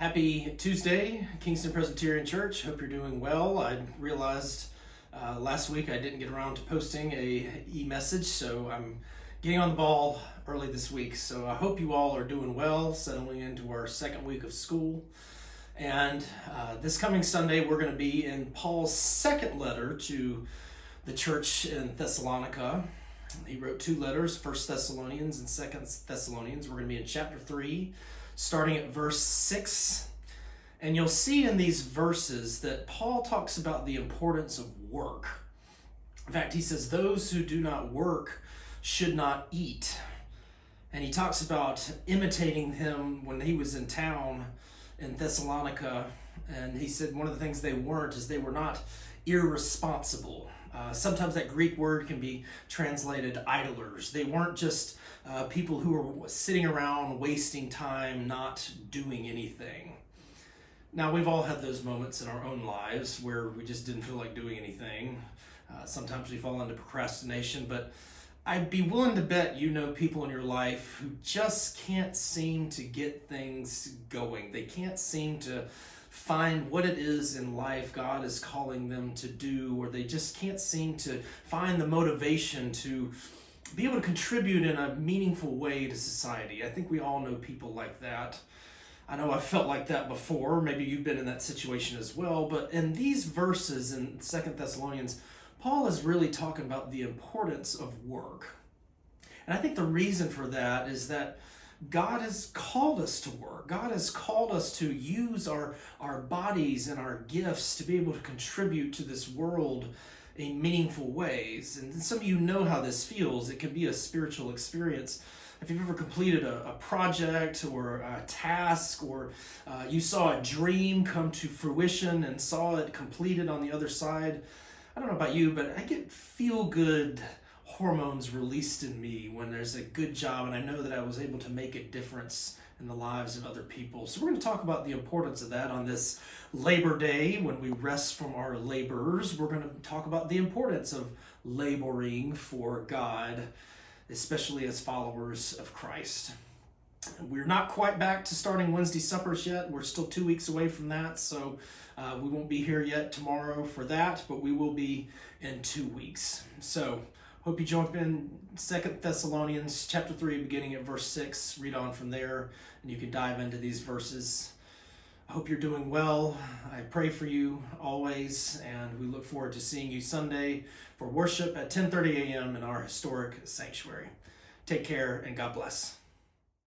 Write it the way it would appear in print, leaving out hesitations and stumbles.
Happy Tuesday, Kingston Presbyterian Church. Hope you're doing well. I realized last week I didn't get around to posting a eMessage, so I'm getting on the ball early this week. So I hope you all are doing well, settling into our second week of school. And this coming Sunday, we're going to be in Paul's second letter to the church in Thessalonica. He wrote two letters, 1 Thessalonians and 2 Thessalonians. We're going to be in chapter 3, starting at verse 6. And you'll see in these verses that Paul talks about the importance of work. In fact, he says, those who do not work should not eat. And he talks about imitating him when he was in town in Thessalonica. And he said one of the things they weren't is they were not irresponsible. Sometimes that Greek word can be translated idlers. They weren't just people who were sitting around wasting time, not doing anything. Now, we've all had those moments in our own lives where we just didn't feel like doing anything. Sometimes we fall into procrastination, but I'd be willing to bet you know people in your life who just can't seem to get things going. They can't seem to find what it is in life God is calling them to do, or they just can't seem to find the motivation to be able to contribute in a meaningful way to society. I think we all know people like that. I know I've felt like that before. Maybe you've been in that situation as well. But in these verses in 2 Thessalonians, Paul is really talking about the importance of work. And I think the reason for that is that God has called us to work. God has called us to use our bodies and our gifts to be able to contribute to this world in meaningful ways. And some of you know how this feels. It can be a spiritual experience. If you've ever completed a project or a task, or you saw a dream come to fruition and saw it completed on the other side, I don't know about you, but I get feel-good hormones released in me when there's a good job and I know that I was able to make a difference in the lives of other people. So we're going to talk about the importance of that on this Labor Day when we rest from our labors. We're going to talk about the importance of laboring for God, especially as followers of Christ. We're not quite back to starting Wednesday suppers yet. We're still 2 weeks away from that, so we won't be here yet tomorrow for that, but we will be in 2 weeks. So hope you jump in 2 Thessalonians chapter 3, beginning at verse 6. Read on from there, and you can dive into these verses. I hope you're doing well. I pray for you always, and we look forward to seeing you Sunday for worship at 10:30 a.m. in our historic sanctuary. Take care, and God bless.